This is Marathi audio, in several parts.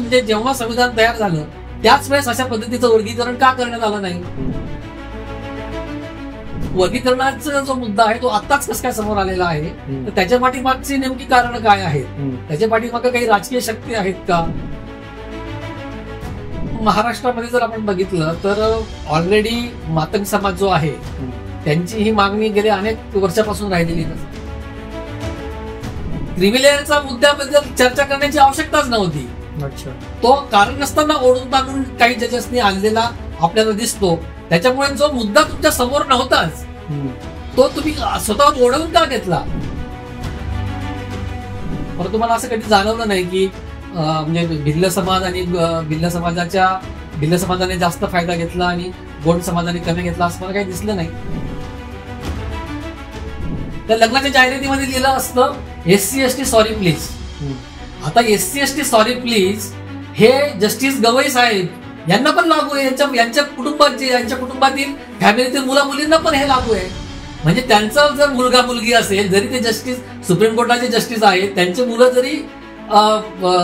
म्हणजे जेव्हा संविधान तयार झालं त्याच वेळेस अशा पद्धतीचं वर्गीकरण का करण्यात आलं नाही? वर्गीकरणाचा जो मुद्दा आहे तो आत्ताच कसं काय समोर आलेला आहे, तर त्याच्या पाठीमागची नेमकी कारण काय आहेत? त्याच्या पाठीमागे काही राजकीय शक्ती आहेत का? महाराष्ट्रामध्ये जर आपण बघितलं तर ऑलरेडी मातंग समाज जो आहे त्यांची ही मागणी गेल्या अनेक वर्षापासून राहिलेली नसते. क्रिमिलेअरचा मुद्द्याबद्दल चर्चा करण्याची आवश्यकताच नव्हती. तो कारण नसताना ओढून ताणून काही जजेसनी आणलेला आपल्याला दिसतो. त्याच्यामुळे जो मुद्दा तुमच्या समोर नव्हताच तो तुम्ही स्वतःवर ओढवून का घेतला? परंतु तुम्हाला असं कधी जाणवलं नाही की म्हणजे भिल्ल समाज आणि भिल्ल समाजाने जास्त फायदा घेतला आणि गोंड समाजाने कमी घेतला असं मला काही दिसलं नाही. त्या लग्नाच्या जाहिरातीमध्ये लिहिलं असतं SC ST सॉरी प्लीज. आता SC ST सॉरी प्लीज हे जस्टिस गवई साहेब यांना पण लागू आहे, यांच्या कुटुंबातील फॅमिलीतील मुला मुलींना पण हे लागू आहे. म्हणजे त्यांचा जर मुलगा मुलगी असेल, जरी ते जस्टिस सुप्रीम कोर्टाचे जस्टिस आहेत, त्यांचे मुलं जरी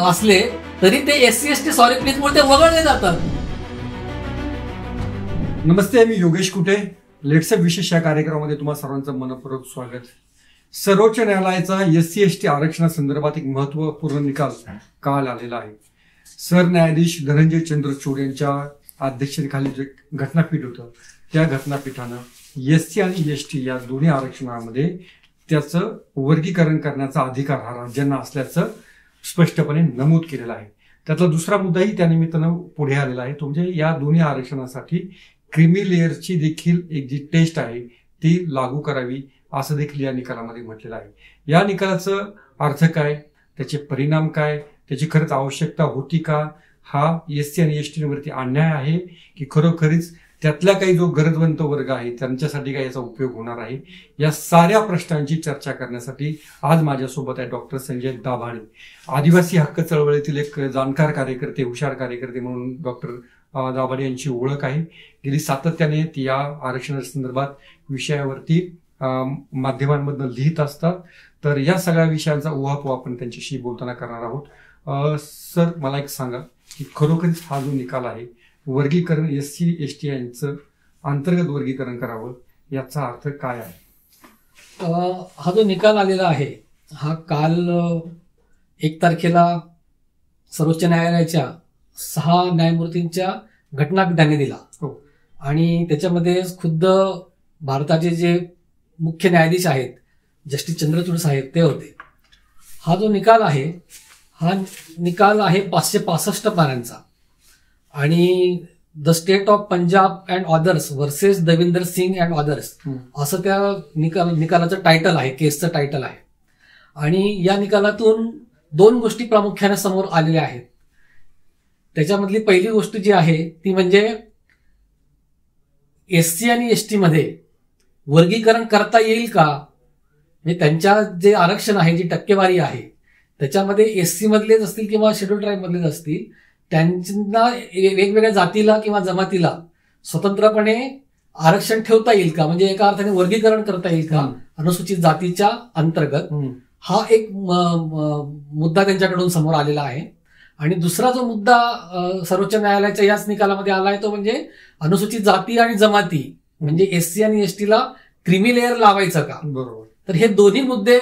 असले तरी ते SC ST सॉरी प्लीज मुळे ते वगळले जातात. नमस्ते, मी योगेश कुटे. लेट्सअप विशेष या कार्यक्रमामध्ये तुम्हा सर्वांचं मनपूर्वक स्वागत. सर्वोच्च न्यायालयाचा SC ST आरक्षणासंदर्भात एक महत्वपूर्ण निकाल काल आलेला आहे. सरन्यायाधीश धनंजय चंद्रचूड यांच्या अध्यक्षतेखाली जे घटनापीठ होतं त्या घटनापीठानं SC आणि ST या दोन्ही आरक्षणामध्ये त्याचं वर्गीकरण करण्याचा अधिकार हा राज्यांना असल्याचं स्पष्टपणे नमूद केलेलं आहे. त्यातला दुसरा मुद्दाही त्या निमित्तानं पुढे आलेला आहे, तो म्हणजे या दोन्ही आरक्षणासाठी क्रीमी लेअरची देखील एक जी टेस्ट आहे ती लागू करावी असं देखील या निकालामध्ये म्हटलेलं आहे. या निकालाचं अर्थ काय, त्याचे परिणाम काय, त्याची खरंच आवश्यकता होती का, हा SC आणि ST वरती अन्याय आहे की खरोखरीच त्यातला काही जो गरजवंत वर्ग आहे त्यांच्यासाठी काय याचा उपयोग होणार आहे, या साऱ्या प्रश्नांची चर्चा करण्यासाठी आज माझ्यासोबत आहे डॉक्टर संजय दाभाडे. आदिवासी हक्क चळवळीतील एक जाणकार कार्यकर्ते, हुशार कार्यकर्ते म्हणून डॉक्टर दाभाडे यांची ओळख आहे. गेली सातत्याने या आरक्षणासंदर्भात विषयावरती माध्यमांमधून लिहित असतात. तर या सगळ्या विषयांचा उहापोह आपण त्यांच्याशी बोलताना करणार आहोत. सर, मला एक सांगा की खरोखरीच हा जो निकाल आहे वर्गीकरण SC ST यांचं अंतर्गत वर्गीकरण करावं याचा अर्थ काय आहे? हा जो निकाल आलेला आहे हा काल 1 तारखेला सर्वोच्च न्यायालयाच्या 6 न्यायमूर्तींच्या घटनापीठाने दिला. आणि त्याच्यामध्ये खुद्द भारताचे जे मुख्य न्यायाधीश आहेत जस्टिस चंद्रचूड साहेब ते होते. हा जो निकाल आहे हा निकाल आहे 565 पानांचा आणि the state of Punjab and others versus Devinder Singh and others असं त्या निकालाचं टायटल आहे, केसचं टायटल आहे. आणि या निकालातून 2 गोष्टी प्रामुख्याने समोर आलेल्या आहेत. त्याच्यामधली पहिली गोष्ट जी आहे ती म्हणजे SC आणि ST मध्ये वर्गीकरण करता येईल का, म्हणजे त्यांच्या जे आरक्षण आहे, जी टक्केवारी आहे त्याच्यामध्ये SC मधलेच असतील किंवा शेड्यूल ट्राईब मधलेच असतील, त्यांना वेगवेगळ्या जातीला किंवा जमातीला स्वतंत्रपणे आरक्षण ठेवता येईल का, म्हणजे एका अर्थाने वर्गीकरण करता येईल का अनुसूचित जातीच्या अंतर्गत. हा एक मुद्दा त्यांच्याकडून समोर आलेला आहे. आणि दुसरा जो मुद्दा सर्वोच्च न्यायालयाच्या याच निकालामध्ये आला आहे तो म्हणजे अनुसूचित जाती आणि जमाती म्हणजे SC आणि ST ला क्रीमी लेअर लावायचं का. बरोबर. तर हे दोन्ही मुद्दे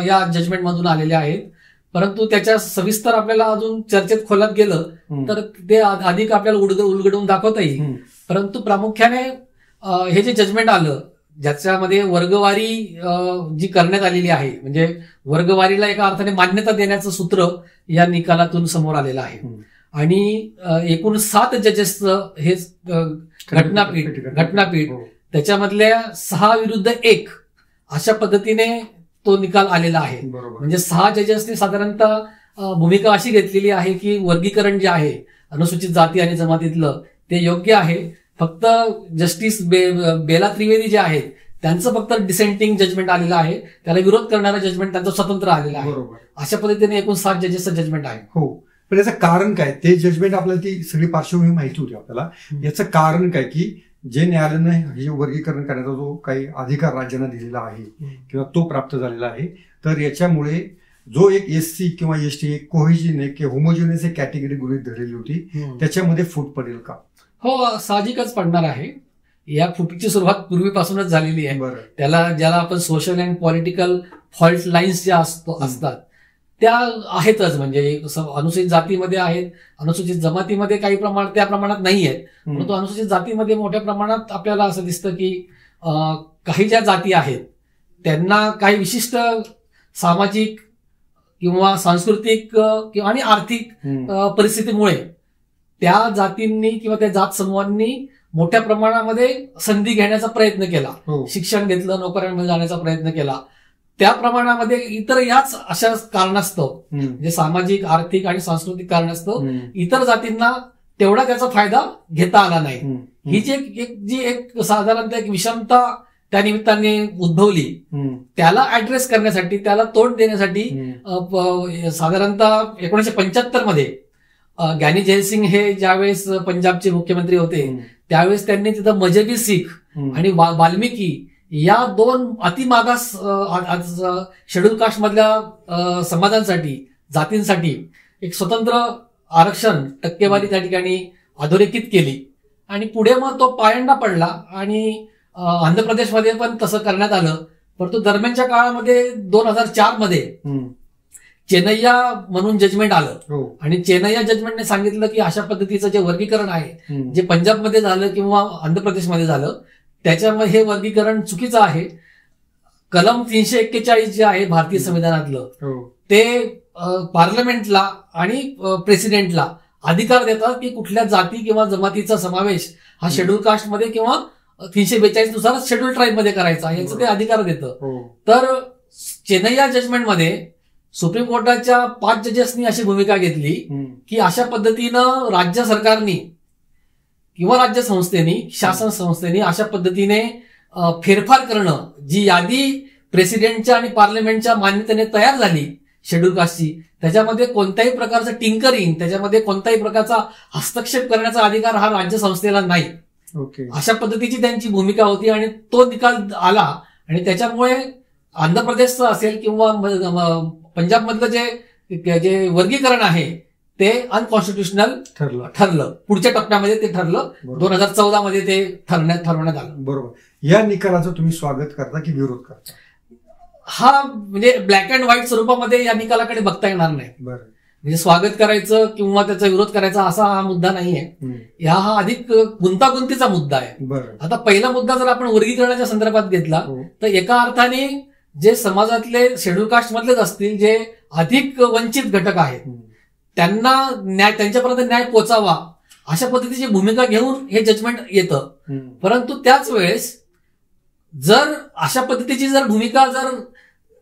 या जजमेंट मधून आलेले आहेत. परंतु त्याच्या सविस्तर आपल्याला अजून चर्चेत खोलात गेलं तर ते अधिक आपल्याला उलगडून दाखवता येईल. परंतु प्रामुख्याने हे जे जजमेंट आलं ज्याच्यामध्ये वर्गवारी जी करण्यात आलेली आहे, म्हणजे वर्गवारीला एका अर्थाने मान्यता देण्याचं सूत्र या निकालातून समोर आलेलं आहे. आणि एकूण 7 जजेसचं हे घटनापीठ त्याच्यामधल्या 6 विरुद्ध 1 अशा पद्धतीने तो निकाल आलेला आहे. म्हणजे 6 जजेसने साधारणतः भूमिका अशी घेतलेली आहे की वर्गीकरण जे आहे अनुसूचित जाती आणि जमातीतलं ते योग्य आहे. फक्त जस्टिस बेला त्रिवेदी जे आहेत त्यांचं फक्त डिसेंटिंग जजमेंट आलेलं आहे, त्याला विरोध करणारा जजमेंट त्यांचं स्वतंत्र आलेलं आहे. अशा पद्धतीने एकूण 7 जजेसचं जजमेंट आहे. हो, पण याचं कारण काय? ते जजमेंट आपल्याला ती सगळी पार्श्वभूमी माहिती होती आपल्याला. याचं कारण काय की जे न्यायालयानं हे वर्गीकरण करण्याचा जो काही अधिकार राज्यांना दिलेला आहे किंवा तो प्राप्त झालेला आहे, तर याच्यामुळे जो एक SC किंवा ST एक कोहेजिन एक होमोजिनियस एक कॅटेगरी गृहीत धरलेली होती, त्याच्यामध्ये फूट पडेल का? हो, साहजिकच पडणार आहे. या फुटीची सुरुवात पूर्वीपासूनच झालेली आहे. ज्याला आपण social and political fault lines ज्या असतात त्या आहेतच. म्हणजे अनुसूचित जातीमध्ये आहेत, अनुसूचित जमातीमध्ये काही त्या प्रमाणात नाही आहेत, परंतु अनुसूचित जातीमध्ये मोठ्या प्रमाणात आपल्याला असं दिसतं की काही ज्या जाती आहेत त्यांना काही विशिष्ट सामाजिक किंवा सांस्कृतिक किंवा आणि आर्थिक परिस्थितीमुळे त्या जातींनी किंवा त्या जात समूहांनी मोठ्या प्रमाणामध्ये संधी घेण्याचा प्रयत्न केला. शिक्षण घेतलं, नोकऱ्यांमध्ये जाण्याचा प्रयत्न केला. त्या प्रमाणामध्ये इतर याच अशा कारणास्तव म्हणजे सामाजिक, आर्थिक आणि सांस्कृतिक कारणास्तव इतर जातींना तेवढा त्याचा फायदा घेता आला नाही. ही जी एक साधारणतः एक विषमता त्या निमित्ताने उद्भवली, त्याला ऍड्रेस करण्यासाठी, त्याला तोंड देण्यासाठी साधारणतः 1975 मध्ये ग्यानी जैलसिंग हे ज्यावेळेस पंजाबचे मुख्यमंत्री होते त्यावेळेस त्यांनी तिथं मजबी शीख आणि वाल्मिकी या 2 अतिमागास शेड्यूल कास्ट मधल्या समाजांसाठी, जातींसाठी एक स्वतंत्र आरक्षण टक्केवारी त्या ठिकाणी अधोरेखित केली. आणि पुढे मग तो पायंडा पडला आणि आंध्र प्रदेशमध्ये पण तसं करण्यात आलं. परंतु दरम्यानच्या काळामध्ये 2004 मध्ये चेन्नैया म्हणून जजमेंट आलं आणि चेन्नैया जजमेंटने सांगितलं की अशा पद्धतीचं जे वर्गीकरण आहे, जे पंजाबमध्ये झालं किंवा आंध्र प्रदेशमध्ये झालं, त्याच्यामध्ये हे वर्गीकरण चुकीचं आहे. कलम 341 जे आहे भारतीय संविधानातलं, ते पार्लमेंटला आणि प्रेसिडेंटला अधिकार देतात की कुठल्या जाती किंवा जमातीचा समावेश हा शेड्यूल कास्टमध्ये किंवा 342 नुसारच शेड्यूल ट्राईबमध्ये करायचा, याचं ते अधिकार देतं. तर चेन्नैया जजमेंटमध्ये सुप्रीम कोर्टाच्या 5 जजेसनी अशी भूमिका घेतली की अशा पद्धतीनं राज्य सरकारनी किंवा राज्य संस्थेनी, शासन संस्थेनी अशा पद्धतीने फेरफार करणं, जी यादी प्रेसिडेंटच्या आणि पार्लमेंटच्या मान्यतेने तयार झाली शेड्यूल कास्टची, त्याच्यामध्ये कोणत्याही प्रकारचं टिंकरिंग, त्याच्यामध्ये कोणत्याही प्रकारचा हस्तक्षेप करण्याचा अधिकार हा राज्य संस्थेला नाही. अशा पद्धतीची त्यांची भूमिका होती आणि तो निकाल आला आणि त्याच्यामुळे आंध्र प्रदेशचं असेल किंवा पंजाबमधलं जे वर्गीकरण आहे ते अनकॉन्स्टिट्युशनल ठरलं. पुढच्या टप्प्यामध्ये ते ठरलं, 2014 मध्ये ते ठरवण्यात आलं. बरोबर. या निकालाचं तुम्ही स्वागत करता की विरोध करता? हा म्हणजे ब्लॅक अँड व्हाईट स्वरूपामध्ये या निकालाकडे बघता येणार नाही. म्हणजे स्वागत करायचं किंवा त्याचा विरोध करायचा असा हा मुद्दा नाहीये. हा अधिक गुंतागुंतीचा मुद्दा आहे. आता पहिला मुद्दा जर आपण वर्गीकरणाच्या संदर्भात घेतला तर एका अर्थाने जे समाजातले शेड्यूल कास्ट मधलेच असतील, जे अधिक वंचित घटक आहेत, त्यांना त्यांच्यापर्यंत न्याय पोचावा अशा पद्धतीची भूमिका घेऊन हे जजमेंट येतं. परंतु त्याच वेळेस जर अशा पद्धतीची जर भूमिका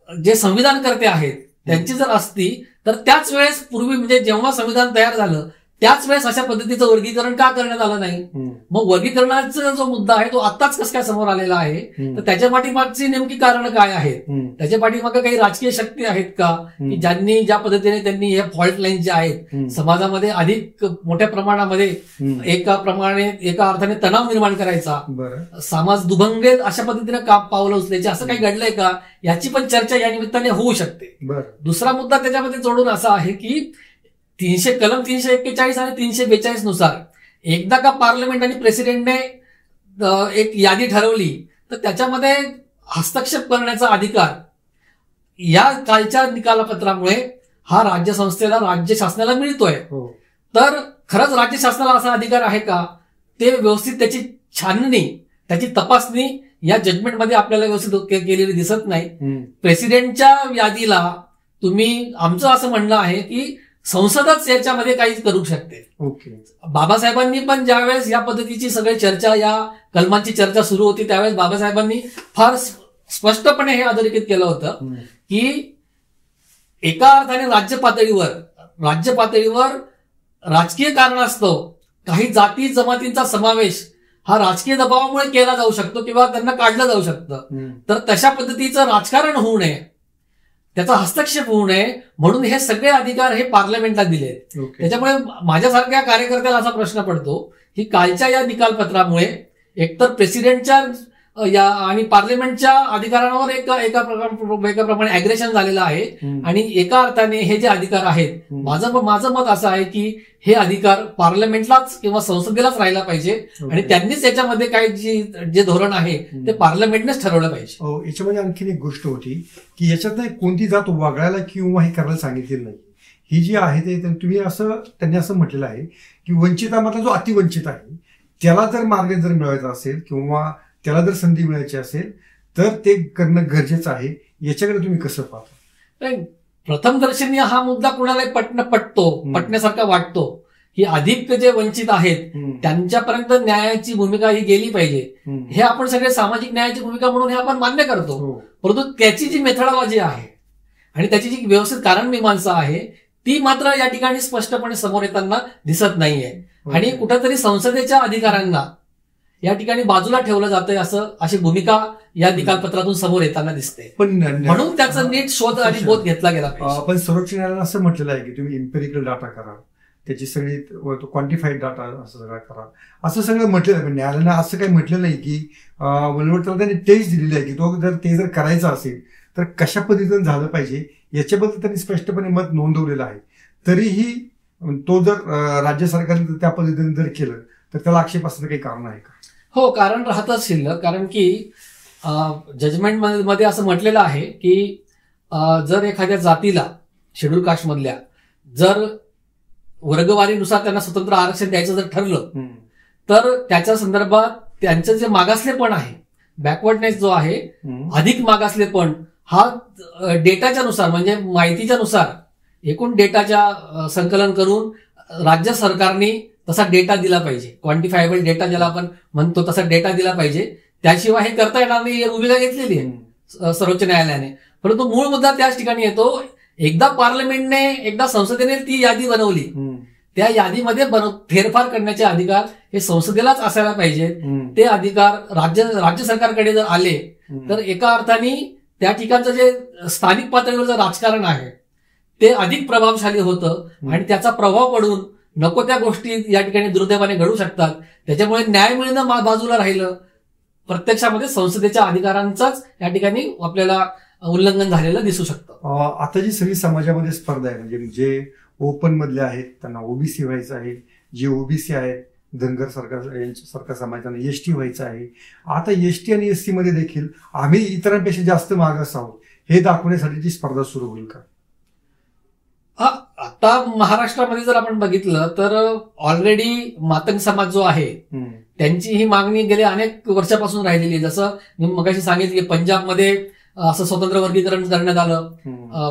जे संविधानकर्ते आहेत त्यांची जर असती तर त्याच वेळेस पूर्वी म्हणजे जेव्हा संविधान तयार झालं त्याच वेळेस अशा पद्धतीचं वर्गीकरण का करण्यात आलं नाही? मग वर्गीकरणाचा जो मुद्दा आहे तो आत्ताच कसं काय समोर आलेला आहे? तर त्याच्या पाठीमागची नेमकी कारण काय आहेत? त्याच्या पाठीमागे काही राजकीय शक्ती आहेत का की ज्यांनी ज्या पद्धतीने त्यांनी हे फॉल्ट लाईन्स ज्या आहेत समाजामध्ये अधिक मोठ्या प्रमाणामध्ये एका अर्थाने तणाव निर्माण करायचा, समाज दुभंगेल अशा पद्धतीने पावलं उचलायची, असं काही घडलंय का? याची पण चर्चा या निमित्ताने होऊ शकते. दुसरा मुद्दा त्याच्यामध्ये जोडून असा आहे की कलम 341 आणि 342 नुसार एकदा का पार्लमेंट आणि प्रेसिडेंटने एक यादी ठरवली तर त्याच्यामध्ये हस्तक्षेप करण्याचा अधिकार या कालच्या निकालपत्रामुळे हा राज्य संस्थेला, राज्य शासनाला मिळतोय. तर खरंच राज्य शासनाला असा अधिकार आहे का? ते व्यवस्थित त्याची छाननी, त्याची तपासणी या जजमेंटमध्ये आपल्याला व्यवस्थित केलेली दिसत नाही. प्रेसिडेंटच्या यादीला आमचं असं म्हणणं आहे की संसदच याच्यामध्ये काहीच करू शकते. बाबासाहेबांनी पण ज्यावेळेस या पद्धतीची सगळी चर्चा, या कलमांची चर्चा सुरू होती त्यावेळेस बाबासाहेबांनी फार स्पष्टपणे हे अधोरेखित केलं होतं की एका अर्थाने राज्य पातळीवर राजकीय कारणास्तव काही जाती जमातींचा समावेश हा राजकीय दबावामुळे केला जाऊ शकतो किंवा त्यांना काढलं जाऊ शकतं. तर तशा पद्धतीचं राजकारण होऊ नये, त्याचा हस्तक्षेप होऊ नये म्हणून हे सगळे अधिकार हे पार्लमेंटला दिले. त्याच्यामुळे माझ्यासारख्या कार्यकर्त्याला असा प्रश्न पडतो की कालच्या या निकालपत्रामुळे एकतर प्रेसिडेंटच्या या आणि पार्लमेंटच्या अधिकारांवर एका प्रमाणे अग्रेशन झालेलं आहे. आणि एका अर्थाने हे जे अधिकार आहेत, माझं मत असं आहे की हे अधिकार पार्लमेंटलाच किंवा संसदेलाच राहायला पाहिजे आणि त्यांनीच याच्यामध्ये काय जे धोरण आहे ते पार्लमेंटनेच ठरवलं पाहिजे. याच्यामध्ये आणखीन एक गोष्ट होती की याच्यात कोणती जात वगळायला किंवा हे करायला सांगितलेलं नाही. ही जी आहे ते त्यांनी असं म्हटलेलं आहे की वंचितामधला जो अतिवंचित आहे त्याला जर मार्ग जर मिळवायचा असेल किंवा त्याला जर संधी मिळायची असेल तर ते करणं गरजेचं आहे. याच्याकडे तुम्ही कसं पाहता? प्रथमदर्शनी हा मुद्दा कुणालाही पटण्यासारखा वाटतो की अधिक जे वंचित आहेत त्यांच्यापर्यंत न्यायाची भूमिका ही गेली पाहिजे. हे आपण सगळे सामाजिक न्यायाची भूमिका म्हणून हे आपण मान्य करतो. परंतु त्याची जी मेथडॉलॉजी आहे आणि त्याची जी व्यवस्थित कारण मीमांसा आहे ती मात्र या ठिकाणी स्पष्टपणे समोर येताना दिसत नाहीये. आणि कुठेतरी संसदेच्या अधिकारांना या ठिकाणी बाजूला ठेवलं जातंय अशी भूमिका या निकालपत्रातून समोर येताना दिसते. पण म्हणून त्याचा नीट शोध आणि बोध घेतला गेला पाहिजे. पण सर्वोच्च न्यायालयानं असं म्हटलेलं आहे की तुम्ही इम्पेरिकल डाटा करा, त्याची सगळी क्वांटिफाईड डाटा असं सगळं करा, असं सगळं म्हटलेलं आहे. पण न्यायालयानं असं काही म्हटलं नाही की उलट त्याला त्यांनी टेस्ट दिलेली आहे की तो जर करायचा असेल तर कशा पद्धतीनं झालं पाहिजे याच्याबद्दल त्यांनी स्पष्टपणे मत नोंदवलेलं आहे. तरीही तो जर राज्य सरकारने त्या पद्धतीने जर केलं तर त्याला आक्षेप असण्याचं काही कारण आहे का? हो, कारण राहतच शिल्लक. कारण की जजमेंट मध्ये असं म्हटलेलं आहे की जर एखाद्या जातीला शेड्यूल कास्ट मधल्या जर वर्गवारीनुसार त्यांना स्वतंत्र आरक्षण द्यायचं जर ठरलं तर त्याच्या संदर्भात त्यांचं जे मागासलेपण आहे, बॅकवर्डनेस जो आहे, अधिक मागासलेपण हा डेटाच्या नुसार म्हणजे माहितीच्या नुसार एकूण डेटाच्या संकलन करून राज्य सरकारने तसा डेटा दिला पाहिजे. क्वांटिफायबल डेटा ज्याला आपण म्हणतो तसा डेटा दिला पाहिजे. त्याशिवाय हे करता येणार नाही, भूमिका घेतलेली आहे सर्वोच्च न्यायालयाने. परंतु मूळ मुद्दा त्याच ठिकाणी येतो, एकदा पार्लमेंटने एकदा संसदेने ती यादी बनवली, त्या यादीमध्ये फेरफार करण्याचे अधिकार हे संसदेलाच असायला पाहिजेत. ते अधिकार राज्य सरकारकडे जर आले तर एका अर्थाने त्या ठिकाणचं जे स्थानिक पातळीवरचं राजकारण आहे ते अधिक प्रभावशाली होतं आणि त्याचा प्रभाव पडून नको त्या गोष्टी या ठिकाणी दुर्दैवाने घडू शकतात. त्याच्यामुळे न्याय मिळणं बाजूला राहिलं, प्रत्यक्षामध्ये संसदेच्या अधिकारांचाच या ठिकाणी आपल्याला उल्लंघन झालेलं दिसू शकतं. आता जी सगळी समाजामध्ये स्पर्धा आहे म्हणजे जे ओपन मधले आहेत त्यांना ओबीसी व्हायचं आहे, जे ओबीसी आहेत धनगर सरकार समाजाने एसटी व्हायचं आहे. आता एसटी आणि एसटी मध्ये देखील आम्ही इतरांपेक्षा जास्त मागास आहोत हे दाखवण्यासाठीची स्पर्धा सुरू होईल का? आता महाराष्ट्रामध्ये जर आपण बघितलं तर ऑलरेडी मातंग समाज जो आहे त्यांची ही मागणी गेल्या अनेक वर्षापासून राहिलेली आहे. जसं मी मगाशी सांगितलं की पंजाबमध्ये असं स्वतंत्र वर्गीकरण करण्यात आलं,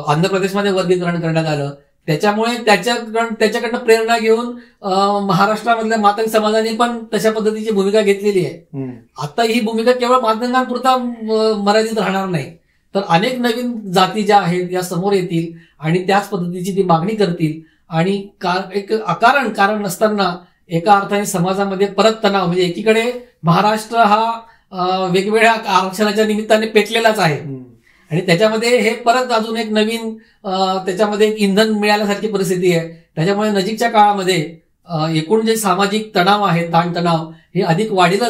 आंध्र प्रदेशमध्ये वर्गीकरण करण्यात आलं. त्याच्यामुळे त्याच्याकडनं प्रेरणा घेऊन महाराष्ट्रामधल्या मातंग समाजाने पण तशा पद्धतीची भूमिका घेतलेली आहे. आता ही भूमिका केवळ मातंगांपुरता मर्यादित राहणार नाही, तर अनेक नवीन जाती ज्या आहेत या समोर येतील आणि त्याच पद्धतीची ती मागणी करतील. आणि एक कारण नसताना एका अर्थाने समाजामध्ये परत तणाव, म्हणजे एकीकडे महाराष्ट्र हा वेगवेगळ्या आरक्षणाच्या निमित्ताने पेटलेलाच आहे आणि त्याच्यामध्ये हे परत अजून एक नवीन त्याच्यामध्ये एक इंधन मिळाल्यासारखी परिस्थिती आहे. त्याच्यामुळे नजीकच्या काळामध्ये एकूण जे सामाजिक तणाव आहे, ताणतणाव हे अधिक वाढीला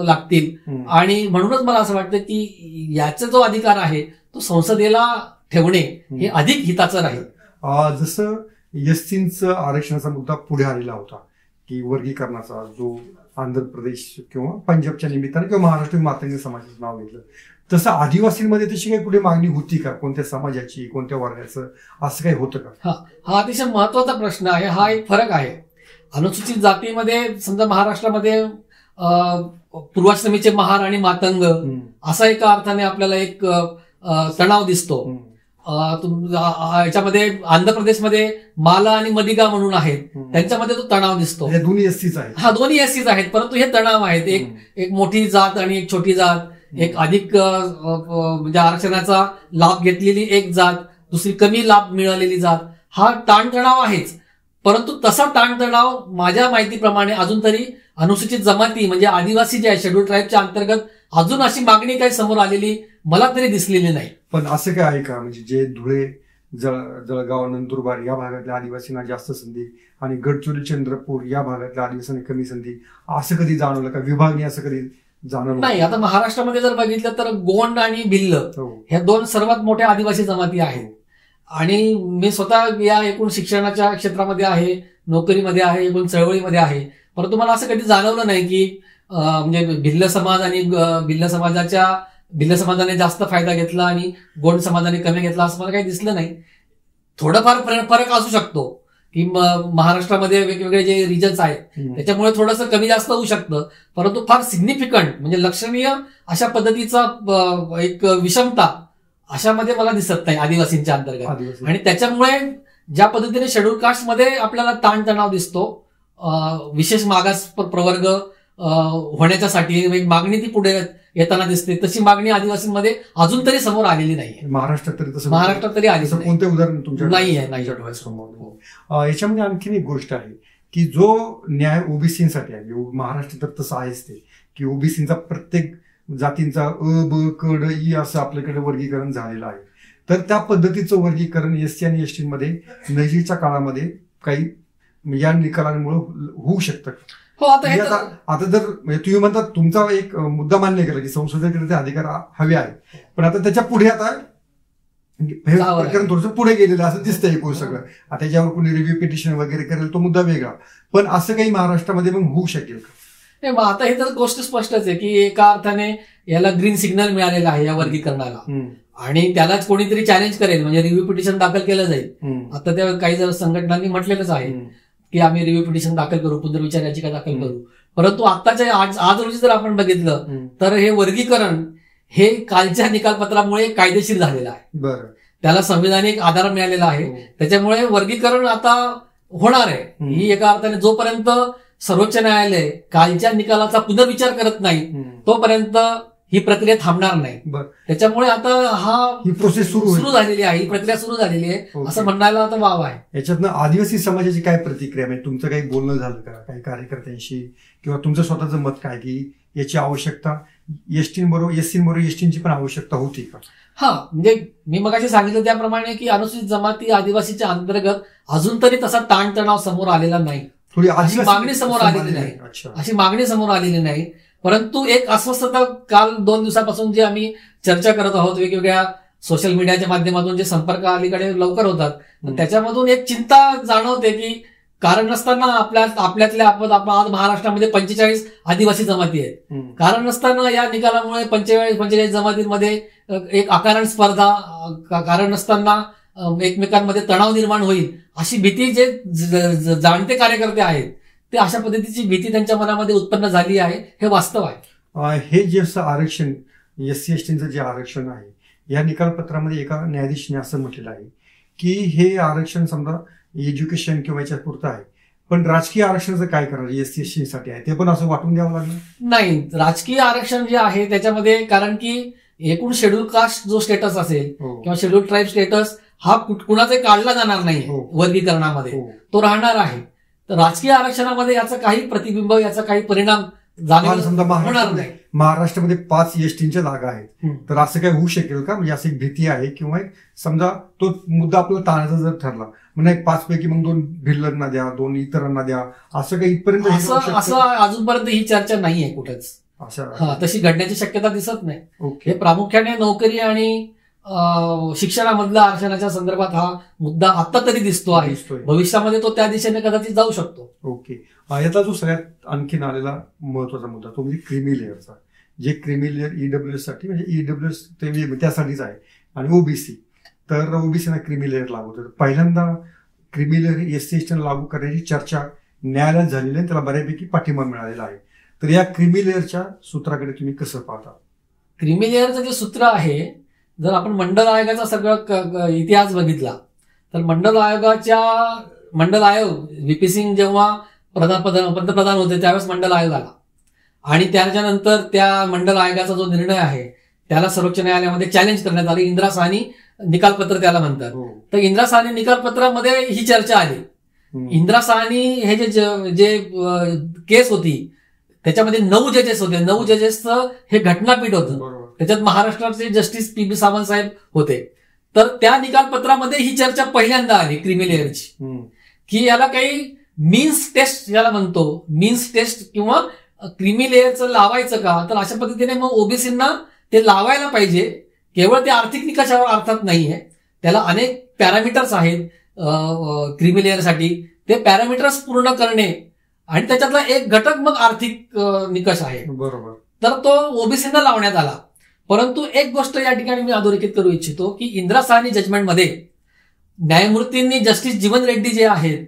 लागतील. आणि म्हणूनच मला असं वाटतं की याचा जो अधिकार आहे तो संसदेला ठेवणे हे अधिक हिताचं राहील. जसं एससीचं आरक्षणाचा मुद्दा पुढे आलेला होता की वर्गीकरणाचा जो आंध्र प्रदेश किंवा पंजाबच्या निमित्ताने किंवा महाराष्ट्र मातंग समाजाचं नाव घेतलं, तसं आदिवासींमध्ये तशी काही कुठे मागणी होती का? कोणत्या समाजाची, कोणत्या वर्गाचं, असं काही होतं का? हा अतिशय महत्वाचा प्रश्न आहे. हा एक फरक आहे. अनुसूचित जातीमध्ये समजा महाराष्ट्रामध्ये पूर्वाश्रमीचे महार आणि मातंग असा एका अर्थाने आपल्याला एक तणाव दिसतो. याच्यामध्ये आंध्र प्रदेशमध्ये माला आणि मदिगा म्हणून आहेत, त्यांच्यामध्ये तो तणाव दिसतो. दोन्ही एससीच आहेत. हा, दोन्ही एससीच आहेत, परंतु हे तणाव आहेत. एक मोठी जात आणि एक छोटी जात, एक अधिक म्हणजे आरक्षणाचा लाभ घेतलेली एक जात, दुसरी कमी लाभ मिळालेली जात, हा ताणतणाव आहेच. परंतु तसा ताणतणाव माझ्या माहितीप्रमाणे अजून तरी अनुसूचित जमाती म्हणजे आदिवासी जे आहे शेड्यूल ट्राईबच्या अंतर्गत अजून अशी मागणी काही समोर आलेली मला तरी दिसलेली नाही. पण असं काय आहे का, म्हणजे जे धुळे, जळगाव, नंदुरबार या भागातल्या आदिवासींना जास्त संधी आणि गडचिरोली, चंद्रपूर या भागातल्या आदिवासींना कमी संधी, असं कधी जाणवलं का? विभागणी असं कधी जाणवलं नाही. आता महाराष्ट्रामध्ये जर बघितलं तर गोंड आणि भिल्ल हो. ह्या दोन सर्वात मोठ्या आदिवासी जमाती आहेत. आणि मी स्वतः या एकूण शिक्षणाच्या क्षेत्रामध्ये आहे, नोकरीमध्ये आहे, एकूण चळवळीमध्ये आहे. परंतु मला असं कधी जाणवलं नाही की म्हणजे भिल्ल समाज आणि भिल्ल समाजाने जास्त फायदा घेतला आणि गोंड समाजाने कमी घेतला असं मला काही दिसलं नाही. थोडंफार फरक असू शकतो की महाराष्ट्रामध्ये वेगवेगळे जे रिजन्स आहेत त्याच्यामुळे थोडंसं कमी जास्त होऊ शकतं. परंतु फार सिग्निफिकंट म्हणजे लक्षणीय अशा पद्धतीचा एक विषमता अशामध्ये मला दिसत नाही आदिवासींच्या अंतर्गत. आणि त्याच्यामुळे ज्या पद्धतीने शेड्यूल कास्टमध्ये आपल्याला ताणतणाव दिसतो, विशेष मागास प्रवर्ग होण्याच्यासाठी एक मागणी ती पुढे येताना दिसते, तशी मागणी आदिवासींमध्ये अजून तरी समोर आलेली नाही. महाराष्ट्रात तरी आली कोणते उदाहरण तुमच्या नाही. याच्यामध्ये आणखीन एक गोष्ट आहे की जो न्याय ओबीसीसाठी आहे, महाराष्ट्र तर तसं आहेच ते की ओबीसीचा प्रत्येक जातींचा ब क ड ई असं आपल्याकडे वर्गीकरण झालेलं आहे. तर त्या पद्धतीचं वर्गीकरण एससी आणि एसटी मध्ये नजीकच्या काळामध्ये काही या निकालांमुळे होऊ शकतं. हो. आता जर तुम्ही म्हणतात तुमचा एक मुद्दा मान्य केला की संसदेकडे ते अधिकार हवे आहे, पण आता त्याच्या पुढे आता प्रकरण थोडंसं पुढे गेलेलं असं दिसतंय एकूण सगळं. आता त्याच्यावर कोणी रिव्ह्यू पिटिशन वगैरे करेल तो मुद्दा वेगळा, पण असं काही महाराष्ट्रामध्ये मग होऊ शकेल का? आता हे तर गोष्ट स्पष्टच आहे की एका अर्थाने याला ग्रीन सिग्नल मिळालेला आहे या वर्गीकरणाला, आणि त्यालाच कोणीतरी चॅलेंज करेल म्हणजे रिव्ह्यू पिटिशन दाखल केलं जाईल. आता त्या काही जर संघटनांनी म्हटलेलंच आहे की आम्ही रिव्ह्यू पिटिशन दाखल करू, पुनर्विचार याचिका दाखल करू. परंतु आत्ताच्या आज रोजी जर आपण बघितलं तर हे वर्गीकरण हे कालच्या निकालपत्रामुळे कायदेशीर झालेलं आहे. बरं. त्याला संविधानिक आधार मिळालेला आहे. त्याच्यामुळे वर्गीकरण आता होणार आहे. ही एका अर्थाने जोपर्यंत सर्वोच्च न्यायालय कालच्या निकालाचा पुनर्विचार करत नाही तोपर्यंत ही प्रक्रिया थांबणार नाही. त्याच्यामुळे आता ही प्रोसेस सुरू झालेली आहे, ही प्रक्रिया सुरू झालेली आहे असं म्हणायला आता वाव आहे. याच्यातनं आदिवासी समाजाची काय प्रतिक्रिया, म्हणजे तुमचं काही बोलणं झालं का काही कार्यकर्त्यांशी, किंवा तुमचं स्वतःचं मत काय की याची आवश्यकता एससीबरोबर एसटीची पण आवश्यकता होती का? हा, म्हणजे मी मगाशी सांगितलं त्याप्रमाणे की अनुसूचित जमाती आदिवासीच्या अंतर्गत अजून तरी तसा ताणतणाव समोर आलेला नाही, अशी मागणी समोर आलेली नाही. परंतु एक अस्वस्थता काल 2 दिवसापासून जे आम्ही चर्चा करत आहोत, वेगवेगळ्या सोशल मीडियाच्या माध्यमातून जे संपर्क अलीकडे लवकर होतात, त्याच्यामधून एक चिंता जाणवते की कारण नसताना आपल्यातल्या आज महाराष्ट्रामध्ये 45 आदिवासी जमाती आहेत. कारण नसताना या निकालामुळे 45 जमातींमध्ये एक अकारण स्पर्धा, कारण नसताना एकमेकांमध्ये तणाव निर्माण होईल अशी भीती जे जाणते कार्यकर्ते आहेत ते अशा पद्धतीची भीती त्यांच्या मनामध्ये उत्पन्न झाली आहे, हे वास्तव आहे. हे जे आरक्षण एससी एसटीचं जे आरक्षण आहे या निकालपत्रामध्ये एका न्यायाधीशाने असं म्हटलेलं आहे की हे आरक्षण समजा एज्युकेशन किंवा याच्या पुरतं आहे, पण राजकीय आरक्षणाचं काय करणार एससी एसटी साठी आहे ते पण असं वाटून द्यावं लागलं नाही. राजकीय आरक्षण जे आहे त्याच्यामध्ये, कारण की एकूण शेड्यूल कास्ट जो स्टेटस असेल किंवा शेड्यूल ट्राईब स्टेटस हा कुणाचा काढला जाणार नाही वर्गीकरणामध्ये, तो राहणार आहे. तर राजकीय आरक्षणामध्ये याचा काही प्रतिबिंब, याचा काही परिणाम होणार नाही. महाराष्ट्रामध्ये 5 एसटीच्या जागा आहेत, तर असं काही होऊ शकेल का? म्हणजे असं एक भीती आहे, किंवा समजा तो मुद्दा आपल्याला टाळायचा जर ठरला, म्हणजे 5 पैकी मग 2 भिल्लांना द्या, 2 इतरांना द्या, असं काही इथपर्यंत असं अजूनपर्यंत ही चर्चा नाहीये कुठेच. तशी घडण्याची शक्यता दिसत नाही. हे प्रामुख्याने नोकरी आणि शिक्षणामधल्या आरक्षणाच्या संदर्भात हा मुद्दा आता तरी दिसतो आहे. भविष्यामध्ये तो त्या दिशेने कदाचित जाऊ शकतो. ओके. याचा जो सगळ्यात आणखीन आलेला महत्वाचा मुद्दा तो म्हणजे क्रिमी लेअरचा, जे क्रिमी लेअर ईडब्ल्यूएस साठी, म्हणजे ईडब्ल्यूएस त्यासाठीच आहे, आणि ओबीसी. तर ओबीसीना क्रिमी लेअर लागू होतं. पहिल्यांदा क्रिमी लेअर एससी एसटीला लागू करण्याची चर्चा न्यायालयात झालेली आहे, त्याला बऱ्यापैकी पाठिंबा मिळालेला आहे. तर या क्रिमी लेअरच्या सूत्राकडे तुम्ही कसं पाहता? क्रिमी लेअरचं जे सूत्र आहे, जर आपण मंडल आयोगाचा सगळा इतिहास बघितला तर मंडल आयोग व्हीपी सिंग जेव्हा पंतप्रधान होते त्यावेळेस मंडल आयोग आला, आणि त्याच्यानंतर त्या मंडल आयोगाचा जो निर्णय आहे त्याला सर्वोच्च न्यायालयामध्ये चॅलेंज करण्यात आले. इंदिरा साहनी निकालपत्र त्याला म्हणतात. तर इंदिरा साहनी निकालपत्रामध्ये ही चर्चा आली. इंदिरा साहनी हे जे केस होती त्याच्यामध्ये 9 जजेस होते. 9 जजेसचं हे घटनापीठ होतं. त्याच्यात महाराष्ट्राचे जस्टिस पी.बी. सावंत साहेब होते. तर त्या निकालपत्रामध्ये ही चर्चा पहिल्यांदा आली क्रिमी लेअरची, की याला काही मीन्स टेस्ट, याला म्हणतो मीन्स टेस्ट किंवा क्रीमी लेअरचं लावायचं का, तर अशा पद्धतीने मग ओबीसींना ते लावायला पाहिजे. केवळ ते आर्थिक निकषावर अर्थात नाहीये, त्याला अनेक पॅरामीटर्स आहेत क्रीमी लेअरसाठी. ते पॅरामीटर्स पूर्ण करणे आणि त्याच्यातला एक घटक मग आर्थिक निकष आहे. बरोबर. तर तो ओबीसींना लावण्यात आला. परंतु एक गोष्ट या ठिकाणी मी अधोरेखित करू इच्छितो की इंदिरा साहनी जजमेंटमध्ये न्यायमूर्तींनी जस्टिस जीवन रेड्डी जे आहेत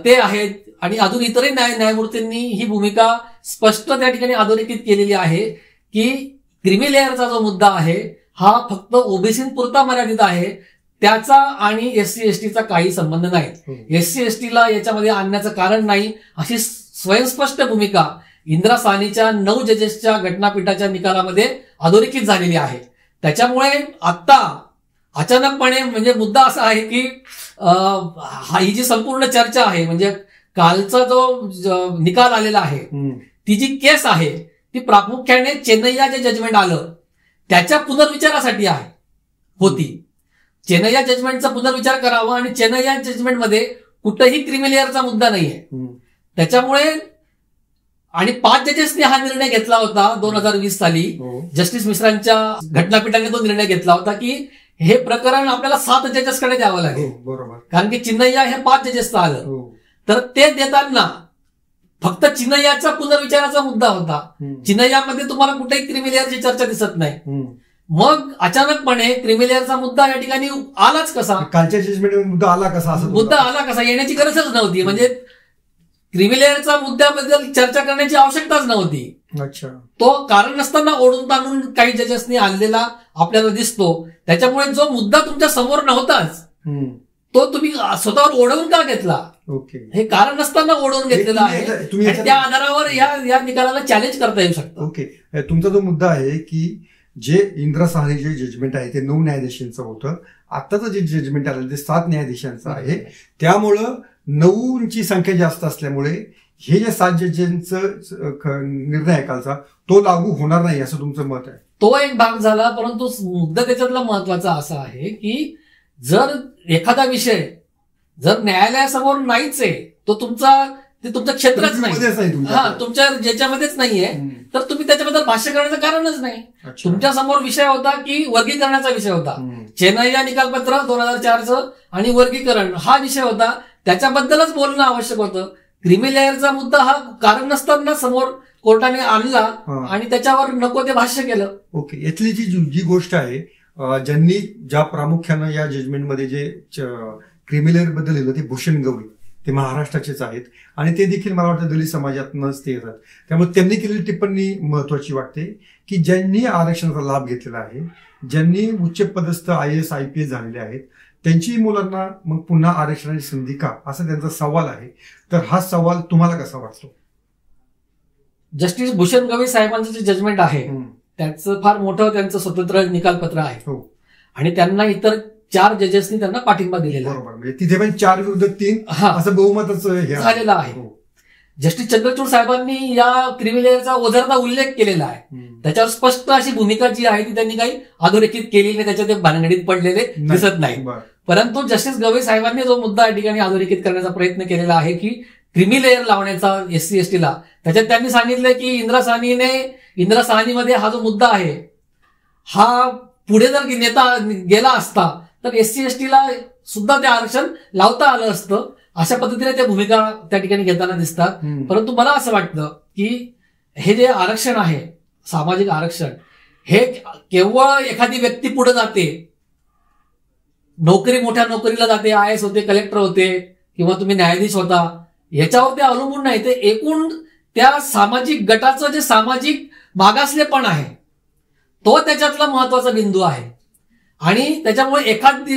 ते आहेत आणि अजून इतरही न्यायमूर्तींनी ही भूमिका स्पष्ट त्या ठिकाणी अधोरेखित केलेली आहे की क्रीमी लेअरचा जो मुद्दा आहे हा फक्त ओबीसींपुरता मर्यादित आहे. त्याचा आणि एससी एसटीचा काही संबंध नाही. एससी एसटीला याच्यामध्ये आणण्याचं कारण नाही अशी स्वयंस्पष्ट भूमिका इंदिरा साहनीच्या 9 जजेसच्या घटनापीठाच्या निकालामध्ये अधोरेखित झालेली आहे. त्याच्यामुळे आता अचानकपणे म्हणजे मुद्दा असा आहे की ही जी संपूर्ण चर्चा आहे म्हणजे कालचा जो निकाल आलेला आहे ती जी केस आहे ती प्रामुख्याने चेन्नैया जे जजमेंट आलं त्याच्या पुनर्विचारासाठी होती. चेन्नैया जजमेंटचा पुनर्विचार करावा आणि चेन्नैया जजमेंटमध्ये कुठंही क्रीमी लेअरचा मुद्दा नाहीये. त्याच्यामुळे आणि 5 जजेसनी हा निर्णय घेतला होता 2020 साली. जस्टिस मिश्रांच्या घटनापीठाने तो निर्णय घेतला होता की हे प्रकरण आपल्याला 7 जजेसकडे द्यावं लागेल. बरोबर. कारण की चिन्नैया हे 5 जजेसचं आलं. तर ते देताना फक्त चिन्नैयाचा पुनर्विचाराचा मुद्दा होता. चिन्नैयामध्ये तुम्हाला कुठेही क्रीमी लेअरची चर्चा दिसत नाही. मग अचानकपणे क्रीमी लेअरचा मुद्दा या ठिकाणी आलाच कसा, कालच्या जजमेंट मुद्दा आला कसा, मुद्दा आला कसा, येण्याची गरजच नव्हती. म्हणजे क्रीमी लेअरचा मुद्द्याबद्दल चर्चा करण्याची आवश्यकताच नव्हती. अच्छा. तो कारण नसताना ओढून ताणून काही जजेसनी आणलेला आपल्याला दिसतो. त्याच्यामुळे जो मुद्दा तुमच्या समोर नव्हताच तो तुम्ही स्वतःवर ओढवून का घेतला, ओके, हे कारण नसताना ओढवून घेतलेलं आहे. त्या आधारावर या निकालाला चॅलेंज करता येऊ शकतं. ओके. तुमचा जो मुद्दा आहे की जे इंदिरा साहनी जे जजमेंट आहे ते 9 न्यायाधीशांचं होतं, आताचं जे जजमेंट आलं ते 7 न्यायाधीशांचं आहे. त्यामुळं 9ची संख्या जास्त असल्यामुळे हे जे 7 जजेंचं निर्णय आहे कालचा तो लागू होणार नाही असं तुमचं मत आहे. तो एक भाग झाला. परंतु मुद्दा त्याच्यातला महत्वाचा असा आहे की जर एखादा विषय जर न्यायालयासमोर नाहीच आहे तो तुमचं क्षेत्रच नाही, तुमच्या ज्याच्यामध्येच नाहीये, तर तुम्ही त्याच्याबद्दल भाष्य करण्याचं कारणच नाही. तुमच्या समोर विषय होता की वर्गीकरणाचा विषय होता. चेन्नैया निकालपत्र 2004चं आणि वर्गीकरण हा विषय होता, त्याच्याबद्दलच बोलणं आवश्यक होतं. क्रीमी लेअरचा मुद्दा हा कारण नसताना समोर कोर्टाने आणला आणि त्याच्यावर नको ते भाष्य केलं. ओके. यातली जी गोष्ट आहे ज्यांनी ज्या प्रामुख्यानं या जजमेंटमध्ये जे क्रीमी लेअर बद्दल लिहिलं ते भूषण गवळी, ते महाराष्ट्राचेच आहेत आणि ते देखील मला वाटतं दलित समाजातूनच ते येतात. त्यामुळे त्यांनी केलेली टिप्पणी महत्वाची वाटते की ज्यांनी आरक्षणाचा लाभ घेतलेला आहे, ज्यांनी उच्च पदस्थ IAS IPS झालेले आहेत, त्यांची मुलांना मग पुन्हा आरक्षणाची संधी का, असा त्यांचा सवाल आहे. तर हा सवाल तुम्हाला कसा वाटतो? जस्टिस भूषण गवई साहेबांचं जे जजमेंट आहे त्याचं फार मोठं त्यांचं स्वतंत्र निकालपत्र आहे आणि त्यांना इतर 4 जजेसनी त्यांना पाठिंबा दिलेला आहे. बरोबर. म्हणजे तिथे पण 4 विरुद्ध 3 असं बहुमतच झालेलं आहे. जस्टिस चंद्रचूड साहेबांनी या क्रीमी लेअरचा ओझरता उल्लेख केलेला आहे. त्याच्यावर स्पष्ट अशी भूमिका जी आहे ती त्यांनी काही अधोरेखित केलेली नाही, त्याच्या ते भानगडीत पडलेले दिसत नाही. परंतु जस्टिस गवई साहेबांनी जो मुद्दा या ठिकाणी अधोरेखित करण्याचा प्रयत्न केलेला आहे की क्रीमी लेअर लावण्याचा SC STला, त्याच्यात त्यांनी सांगितलं की इंदिरा साहनीमध्ये हा जो मुद्दा आहे हा पुढे जर गेला असता तर SC STला सुद्धा ते आरक्षण लावता आलं असतं. अशा पद्धतीने त्या भूमिका त्या ठिकाणी घेताना दिसतात. परंतु मला असं वाटतं की हे जे आरक्षण आहे, सामाजिक आरक्षण, हे केवळ एखादी व्यक्ती पुढे जाते, मोठ्या नोकरीला जाते, IAS होते, कलेक्टर होते किंवा तुम्ही न्यायाधीश होता, याच्यावर ते अवलंबून नाही. ते एकूण त्या सामाजिक गटाचं जे सामाजिक मागासलेपण आहे तो त्याच्यातला महत्वाचा बिंदू आहे. आणि त्याच्यामुळे एखादी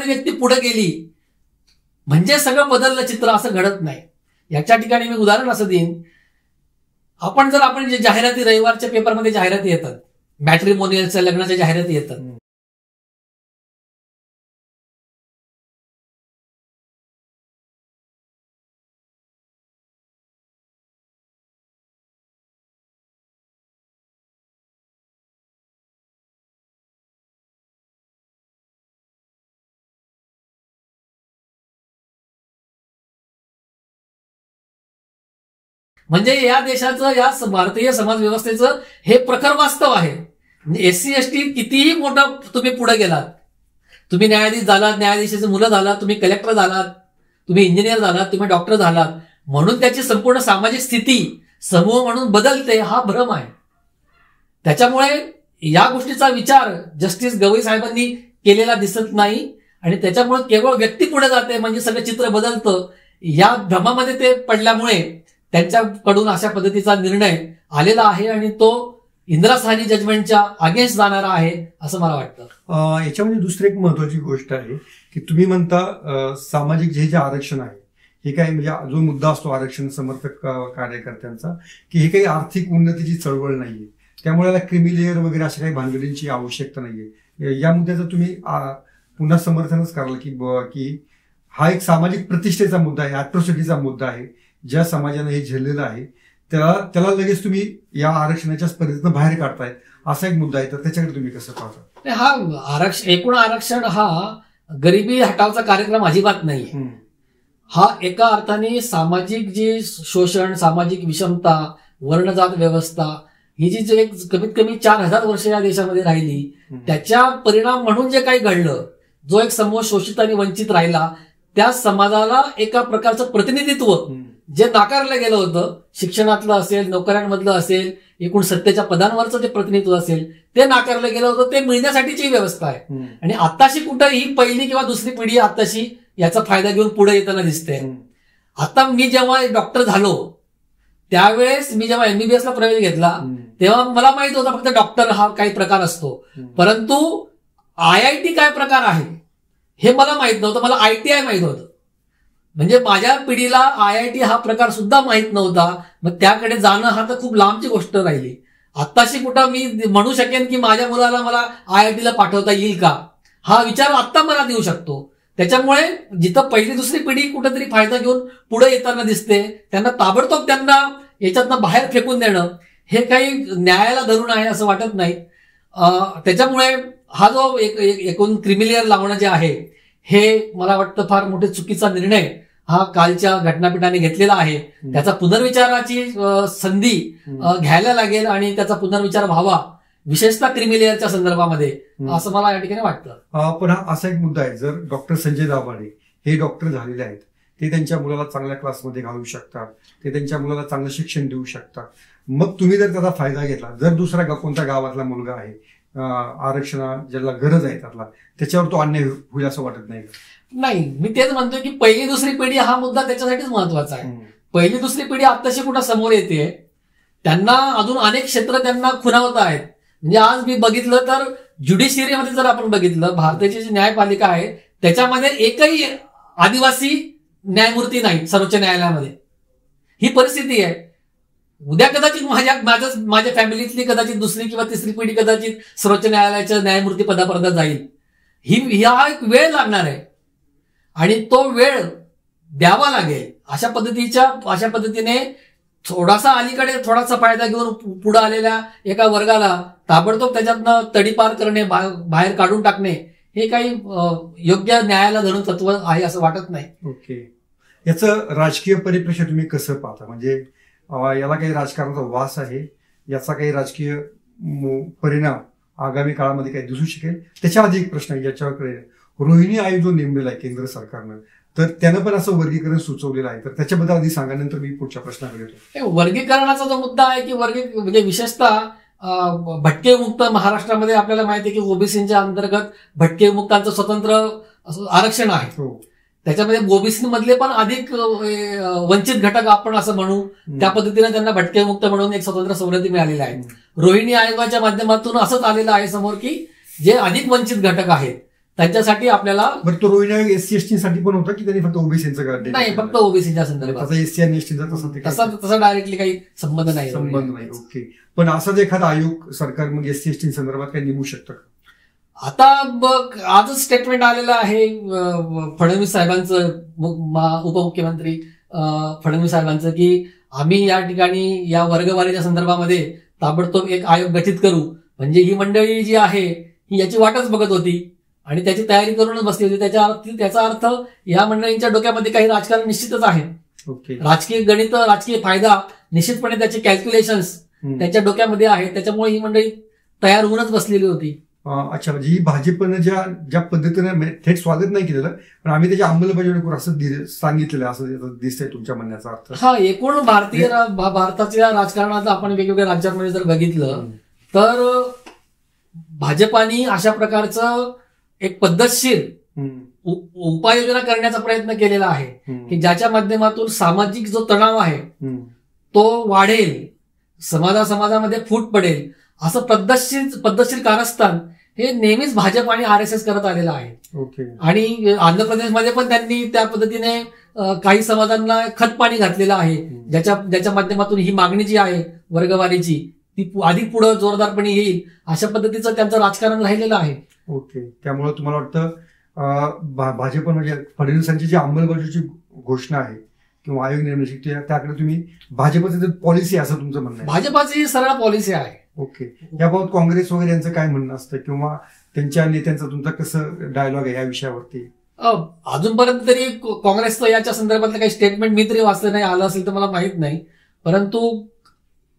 व्यक्ती पुढे गेली म्हणजे सगळं बदललं चित्र असं घडत नाही. याच्या ठिकाणी मी उदाहरण असं देईन, आपण जे जाहिराती रविवारच्या पेपरमध्ये जाहिराती येतात, मॅट्रिमोनियलच्या लग्नाच्या जाहिराती येतात, म्हणजे या देशाचं, या भारतीय समाज व्यवस्थेचं हे प्रखर वास्तव आहे. म्हणजे एससी एसटी कितीही मोठं तुम्ही पुढे गेलात, तुम्ही न्यायाधीश झालात, न्यायाधीशाचे मुलं झालात, तुम्ही कलेक्टर झालात, तुम्ही इंजिनियर झालात, तुम्ही डॉक्टर झालात, म्हणून त्याची संपूर्ण सामाजिक स्थिती समूह म्हणून बदलते हा भ्रम आहे. त्याच्यामुळे या गोष्टीचा विचार जस्टिस गवई साहेबांनी केलेला दिसत नाही आणि त्याच्यामुळे केवळ व्यक्ती पुढे जाते म्हणजे सगळं चित्र बदलतं, या भ्रमामध्ये ते पडल्यामुळे त्यांच्याकडून अशा पद्धतीचा निर्णय आलेला आहे आणि तो इंदिरा साहनी जजमेंटच्या अगेन्स्ट जाणारा आहे असं मला वाटतं. याच्यामध्ये दुसरी एक महत्वाची गोष्ट आहे की तुम्ही म्हणता सामाजिक जे आरक्षण आहे हे काही म्हणजे जो मुद्दा असतो आरक्षण समर्थक कार्यकर्त्यांचा की हे काही आर्थिक उन्नतीची चळवळ नाहीये, त्यामुळे याला क्रिमिलेअर वगैरे अशा काही भानगडींची आवश्यकता नाहीये. या मुद्द्याचं तुम्ही पुन्हा समर्थनच कराल की हा एक सामाजिक प्रतिष्ठेचा मुद्दा आहे, अॅट्रॉसिटीचा मुद्दा आहे, ज्या समाजानं हे झेललेलं आहे त्याला लगेच तुम्ही या आरक्षणाच्या स्पर्धेतून बाहेर काढताय असा एक मुद्दा आहे, तर त्याच्याकडे तुम्ही कसं पाहता? हा एकूण आरक्षण हा गरिबी हटावचा कार्यक्रम अजिबात नाही. हा एका अर्थाने सामाजिक जे शोषण, सामाजिक विषमता, वर्णजात व्यवस्था ही जी एक कमीत कमी 4000 वर्ष या देशामध्ये राहिली त्याच्या परिणाम म्हणून जे काही घडलं, जो एक समूह शोषित आणि वंचित राहिला त्या समाजाला एका प्रकारचं प्रतिनिधित्व जे नाकारलं गेलं होतं, शिक्षणातलं असेल, नोकऱ्यांमधलं असेल, एकूण सत्तेच्या पदांवरचं जे प्रतिनिधित्व असेल ते नाकारलं गेलं होतं, ते मिळण्यासाठीची व्यवस्था आहे. आणि आत्ताशी कुठं ही पहिली किंवा दुसरी पिढी आत्ताशी याचा फायदा घेऊन पुढे येताना दिसते. आता मी जेव्हा डॉक्टर झालो त्यावेळेस मी जेव्हा MBBS ला प्रवेश घेतला तेव्हा मला माहित होता फक्त डॉक्टर हा काही प्रकार असतो, परंतु IIT काय प्रकार आहे हे मला माहित नव्हतं. मला ITI माहित होतं. म्हणजे माझ्या पिढीला IIT हा प्रकार सुद्धा माहित नव्हता. मग त्याकडे जाणं हा तर खूप लांबची गोष्ट राहिली. आत्ताशी कुठं मी म्हणू शकेन की माझ्या मुलाला मला IIT ला पाठवता येईल का, हा विचार आत्ता मला देऊ शकतो. त्याच्यामुळे जिथं पहिली दुसरी पिढी कुठेतरी फायदा घेऊन पुढे येताना दिसते त्यांना ताबडतोब त्यांना याच्यातनं बाहेर फेकून देणं हे काही न्यायाला धरून आहे असं वाटत नाही. त्याच्यामुळे हा जो एकूण क्रिमिलेअर लावणं जे आहे हे मला वाटतं फार मोठे चुकीचा निर्णय हा कालच्या घटनापीठाने घेतलेला आहे. त्याचा पुनर्विचाराची संधी घ्यायला लागेल आणि त्याचा पुनर्विचार व्हावा, विशेषतः क्रिमिलेअरच्या संदर्भामध्ये, असं मला या ठिकाणी वाटतं. पण हा असा एक मुद्दा आहे, जर डॉक्टर संजय दाभाडे हे डॉक्टर झालेले आहेत, ते त्यांच्या मुलाला चांगल्या क्लासमध्ये घालू शकतात, ते त्यांच्या मुलाला चांगलं शिक्षण देऊ शकतात, मग तुम्ही जर त्याचा फायदा घेतला, जर दुसरा कोणत्या गावातला मुलगा आहे आरक्षणा ज्याला गरज आहे त्याच्यावर तो अन्याय होईल असं वाटत नाही? नाही, मी तेच म्हणतोय की पहिली दुसरी पिढी हा मुद्दा त्याच्यासाठीच महत्वाचा आहे. पहिली दुसरी पिढी आत्ताशी कुठं समोर येते, त्यांना अजून अनेक क्षेत्र त्यांना खुणावत आहेत. म्हणजे आज मी बघितलं तर ज्युडिशियरीमध्ये जर आपण बघितलं, भारताची जी न्यायपालिका आहे त्याच्यामध्ये एकही आदिवासी न्यायमूर्ती नाही सर्वोच्च न्यायालयामध्ये. ही परिस्थिती आहे. उद्या कदाचित माझ्या फॅमिलीतली कदाचित दुसरी किंवा तिसरी पिढी कदाचित सर्वोच्च न्यायालयाच्या न्यायमूर्ती पदापर्यंत जाईल. हा एक वेळ लागणार आहे आणि तो वेळ द्यावा लागेल. अशा पद्धतीने थोडासा अलीकडे थोडासा फायदा घेऊन पुढे आलेल्या एका वर्गाला ताबडतोब त्याच्यातनं तडीपार करणे, बाहेर काढून टाकणे हे काही योग्य न्यायाला धरून तत्व आहे असं वाटत नाही. ओके, याचं राजकीय परिप्रेक्ष्य तुम्ही कसं पाहता? म्हणजे याला काही राजकारणाचा वास आहे, याचा काही राजकीय परिणाम आगामी काळामध्ये काही दिसू शकेल? त्याच्या आधी एक प्रश्न याच्याकडे, रोहिणी आयोग जो नेमलेला आहे केंद्र सरकारनं, तर त्यानं पण असं वर्गीकरण सुचवलेलं आहे, तर त्याच्याबद्दल आधी सांगा, नंतर मी पुढच्या प्रश्नाकडे येतो. वर्गीकरणाचा जो मुद्दा आहे की म्हणजे विशेषतः भटके मुक्त महाराष्ट्रामध्ये आपल्याला माहिती आहे की ओबीसीच्या अंतर्गत भटके मुक्तांचं स्वतंत्र आरक्षण आहे. त्याच्यामध्ये ओबीसी मधले पण अधिक वंचित घटक आपण असं म्हणू, त्या पद्धतीने त्यांना भटके मुक्त म्हणून एक स्वतंत्र सवलती मिळालेल्या आहेत. रोहिणी आयोगाच्या माध्यमातून असंच आलेलं आहे समोर की जे अधिक वंचित घटक आहेत त्यांच्यासाठी आपल्याला. बरं, तो रोहिणी आयोग SC ST साठी पण होता की त्यांनी फक्त ओबीसीचं? नाही, फक्त ओबीसीच्या संदर्भात. SC आणि ST तसा डायरेक्टली काही संबंध नाही. ओके, पण असाच एखादा आयोग सरकार मग SC ST संदर्भात काही नेमू शकतं का? आता आजच स्टेटमेंट आलेलं आहे फडणवीस साहेबांचं, उपमुख्यमंत्री फडणवीस साहेबांचं, की आम्ही या ठिकाणी या वर्गवारीच्या संदर्भामध्ये ताबडतोब एक आयोग गठीत करू. म्हणजे ही मंडळी जी आहे ही याची वाटच बघत होती आणि त्याची तयारी करूनच बसली होती. त्याचा अर्थ या मंडळींच्या डोक्यामध्ये काही राजकारण निश्चितच आहे. राजकीय गणित, राजकीय फायदा निश्चितपणे त्याचे कॅल्क्युलेशन्स त्यांच्या डोक्यामध्ये आहेत, त्याच्यामुळे ही मंडळी तयार होऊनच बसलेली होती. अच्छा, म्हणजे ही भाजपनं ज्या पद्धतीने थेट स्वागत नाही केलेलं, पण आम्ही त्याची अंमलबजावणी करू असं सांगितलेलं, असं दिसतंय तुमच्या म्हणण्याचा अर्थ. हा, एकूण भारताच्या राजकारणात आपण वेगवेगळ्या राज्यांमध्ये जर बघितलं तर भाजपाने अशा प्रकारचं एक पद्धतशीर उपाययोजना करण्याचा प्रयत्न केलेला आहे की ज्याच्या माध्यमातून सामाजिक जो तणाव आहे तो वाढेल, समाजामध्ये फूट पडेल, असं पद्धतशीर कारस्थान हे नेहमीच भाजप आणि RSS करत आलेलं आहे. आणि आंध्र प्रदेशमध्ये पण त्यांनी त्या पद्धतीने काही समाजांना खतपाणी घातलेलं आहे, ज्याच्या माध्यमातून ही मागणी जी आहे वर्गवारीची ती अधिक पुढे जोरदारपणे येईल, अशा पद्धतीचं त्यांचं राजकारण राहिलेलं आहे. ओके, त्यामुळे तुम्हाला वाटतं भाजप म्हणजे फडणवीसांची जी अंमलबजावणीची घोषणा आहे किंवा आयोग नेमण्याची त्याकडे तुम्ही भाजपची पॉलिसी असं तुमचं म्हणणं आहे? भाजपाची सरळ पॉलिसी आहे. ओके, याबाबत काँग्रेस वगैरे यांचं काय म्हणणं असतं किंवा त्यांच्या नेत्यांचं तुमचं कसं डायलॉग आहे या विषयावरती? अजूनपर्यंत तरी काँग्रेसचं याच्या संदर्भातलं काही स्टेटमेंट मी तरी वाचलं नाही, आलं असेल तर मला माहित नाही. परंतु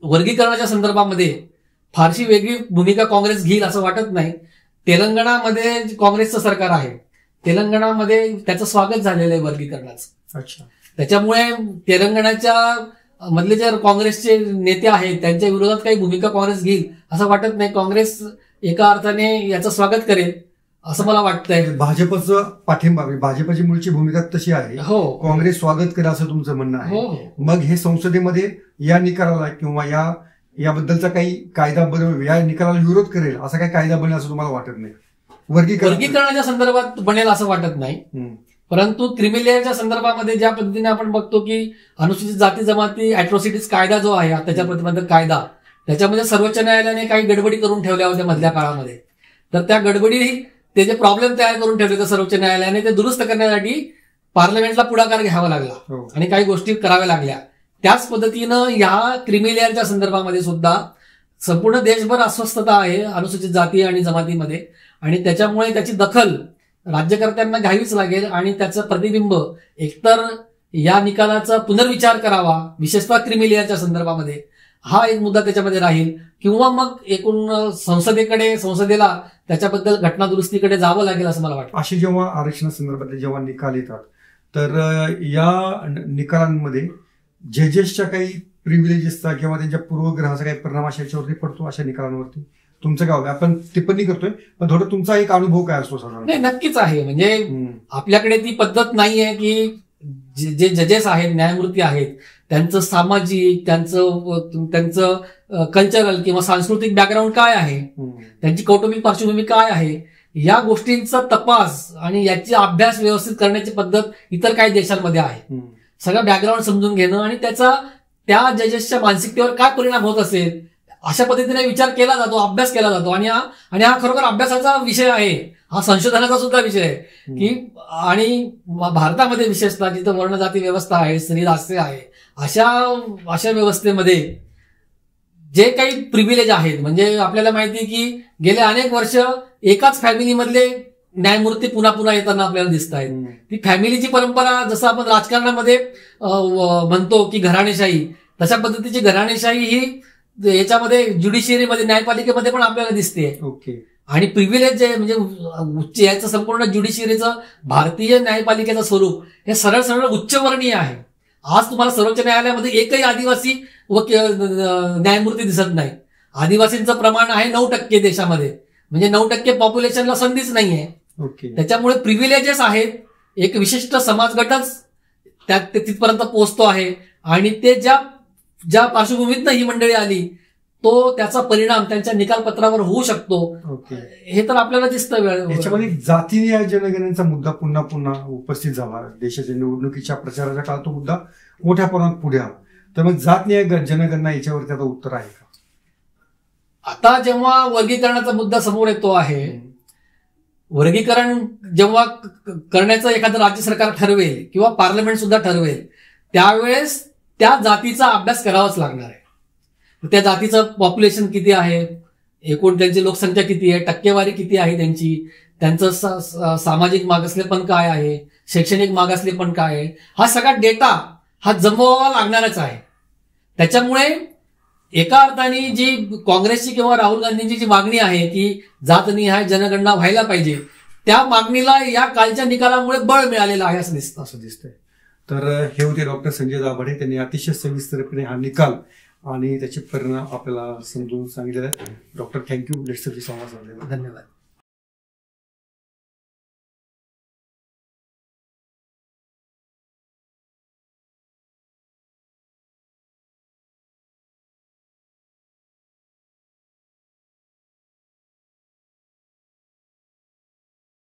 वर्गीकरणाच्या संदर्भामध्ये फारशी वेगळी भूमिका काँग्रेस घेईल असं वाटत नाही. तेलंगणामध्ये काँग्रेसचं सरकार आहे, तेलंगणामध्ये त्याचं स्वागत झालेलं आहे वर्गीकरणाचं. अच्छा, त्याच्यामुळे तेलंगणाच्या मधले जे काँग्रेसचे नेते आहेत त्यांच्या विरोधात काही भूमिका काँग्रेस घेईल असं वाटत नाही. काँग्रेस एका अर्थाने याचं स्वागत करेल असं मला वाटतंय. भाजपचं पाठिंबा, भाजपची मूळची भूमिका तशी आहे, हो, काँग्रेस स्वागत करेल असं तुमचं म्हणणं आहे. हो. मग हे संसदेमध्ये या निकालाला किंवा याबद्दलचा काही कायदा बनवेल, या निकालाला विरोध करेल असा काही कायदा बनेल असं तुम्हाला वाटत नाही? वर्गीकरणाच्या संदर्भात बनेल असं वाटत नाही. परंतु क्रिमिलेअरच्या संदर्भामध्ये ज्या पद्धतीने आपण बघतो की अनुसूचित जाती जमाती अॅट्रॉसिटीज कायदा जो आहे अत्याचार प्रतिबंधक कायदा, त्याच्यामध्ये सर्वोच्च न्यायालयाने काही गडबडी करून ठेवल्या होत्या मधल्या काळामध्ये. तर त्या गडबडी ते जे प्रॉब्लेम तयार करून ठेवले होते सर्वोच्च न्यायालयाने, ते दुरुस्त करण्यासाठी पार्लमेंटला पुढाकार घ्यावा लागला आणि काही गोष्टी कराव्या लागल्या. त्याच पद्धतीनं या क्रिमिलेअरच्या संदर्भामध्ये सुद्धा संपूर्ण देशभर अस्वस्थता आहे अनुसूचित जाती आणि जमातीमध्ये, आणि त्याच्यामुळे त्याची दखल राज्यकर्त्यांना घ्यावीच लागेल आणि त्याचं प्रतिबिंब एकतर या निकालाचा पुनर्विचार करावा, विशेषतः क्रिमिलेअरच्या संदर्भामध्ये, हा एक मुद्दा त्याच्यामध्ये राहील, किंवा मग एकूण संसदेला त्याच्याबद्दल घटना दुरुस्तीकडे जावं लागेल असं मला वाटतं. अशी जेव्हा आरक्षणासंदर्भातले जेव्हा निकाल येतात तर या निकालांमध्ये जजेसच्या काही प्रिव्हिलेजेसचा किंवा त्यांच्या पूर्वग्रहाचा काही परिणाम याच्यावरती पडतो अशा निकालांवरती? तुमचं काय, आपण टिप्पणी करतोय पण थोडं तुमचा एक अनुभव काय असतो साधारण? नाही, नक्कीच आहे. म्हणजे आपल्याकडे ती पद्धत नाहीये की जे जजेस आहेत, न्यायमूर्ती आहेत, त्यांचं सामाजिक, त्यांचं कल्चरल किंवा सांस्कृतिक बॅकग्राऊंड काय आहे, त्यांची कौटुंबिक पार्श्वभूमी काय आहे, या गोष्टींचा तपास आणि याची अभ्यास व्यवस्थित करण्याची पद्धत इतर काही देशांमध्ये आहे. सगळं बॅकग्राऊंड समजून घेणं आणि त्या जजेसच्या मानसिकतेवर काय परिणाम होत असेल अशा पद्धतीने विचार केला जातो, अभ्यास केला जातो. आणि हा खरोखर अभ्यासाचा विषय आहे, हा संशोधनाचा सुद्धा विषय आहे की, आणि भारतामध्ये विशेषतः जिथं वर्णजाती व्यवस्था आहे, स्त्रीदास्य आहे, अशा व्यवस्थेमध्ये जे काही प्रिव्हिलेज आहेत, म्हणजे आपल्याला माहिती आहे की गेले अनेक वर्ष एकाच फॅमिलीमधले न्यायमूर्ती पुन्हा पुन्हा येताना आपल्याला दिसत आहेत. ती फॅमिलीची परंपरा, जसं आपण राजकारणामध्ये म्हणतो की घराणेशाही, तशा पद्धतीची घराणेशाही ही याच्यामध्ये ज्युडिशियरीमध्ये, न्यायपालिकेमध्ये पण आपल्याला दिसते. ओके. आणि प्रिव्हिलेज जे म्हणजे याचं संपूर्ण ज्युडिशियरीचं भारतीय न्यायपालिकेचं स्वरूप हे सरळ सरळ उच्चवर्णीय आहे. आज तुम्हाला सर्वोच्च न्यायालयामध्ये एकही आदिवासी न्यायमूर्ती दिसत नाही. आदिवासींचं प्रमाण आहे 9% देशामध्ये, म्हणजे 9% पॉप्युलेशनला संधीच नाहीये. त्याच्यामुळे प्रिव्हिलेजेस आहेत, एक विशिष्ट समाजगटच तिथपर्यंत पोहोचतो आहे, आणि ते ज्या पार्श्वभूमीतनं ही मंडळी आली तो त्याचा परिणाम त्यांच्या निकालपत्रावर होऊ शकतो. हे तर आपल्याला दिसतं. याच्यामध्ये जातीय जनगणनेचा मुद्दा पुन्हा पुन्हा उपस्थित झाला. देशाच्या निवडणुकीच्या प्रचाराच्या काळात तो मुद्दा मोठ्या प्रमाणात पुढे आला. तर मग जातीय जनगणना याच्यावरती आता उत्तर आहे का? आता जेव्हा वर्गीकरणाचा मुद्दा समोर येतो आहे, वर्गीकरण जेव्हा करण्याचं एखादं राज्य सरकार ठरवेल किंवा पार्लमेंट सुद्धा ठरवेल, त्यावेळेस त्या जातीचा अभ्यास करावाच लागणार आहे. त्या जातीचं पॉप्युलेशन किती आहे, एकूण त्यांची लोकसंख्या किती आहे, टक्केवारी किती आहे त्यांचं सामाजिक मागासलेपण काय आहे, शैक्षणिक मागासलेपण काय आहे, हा सगळा डेटा हा जमवावा लागणारच आहे. त्याच्यामुळे एका अर्थाने जी काँग्रेसची किंवा राहुल गांधींची जी मागणी आहे की जातनिहाय जनगणना व्हायला पाहिजे, त्या मागणीला या कालच्या निकालामुळे बळ मिळालेलं आहे असं दिसतंय. तर हे होते डॉक्टर संजय दाभाडे. त्यांनी अतिशय सविस्तरपणे हा निकाल आणि त्याचे परिणाम आपल्याला समजून सांगितलेले आहेत. Doctor, thank you. लेट्स संवाद साधलेला. धन्यवाद.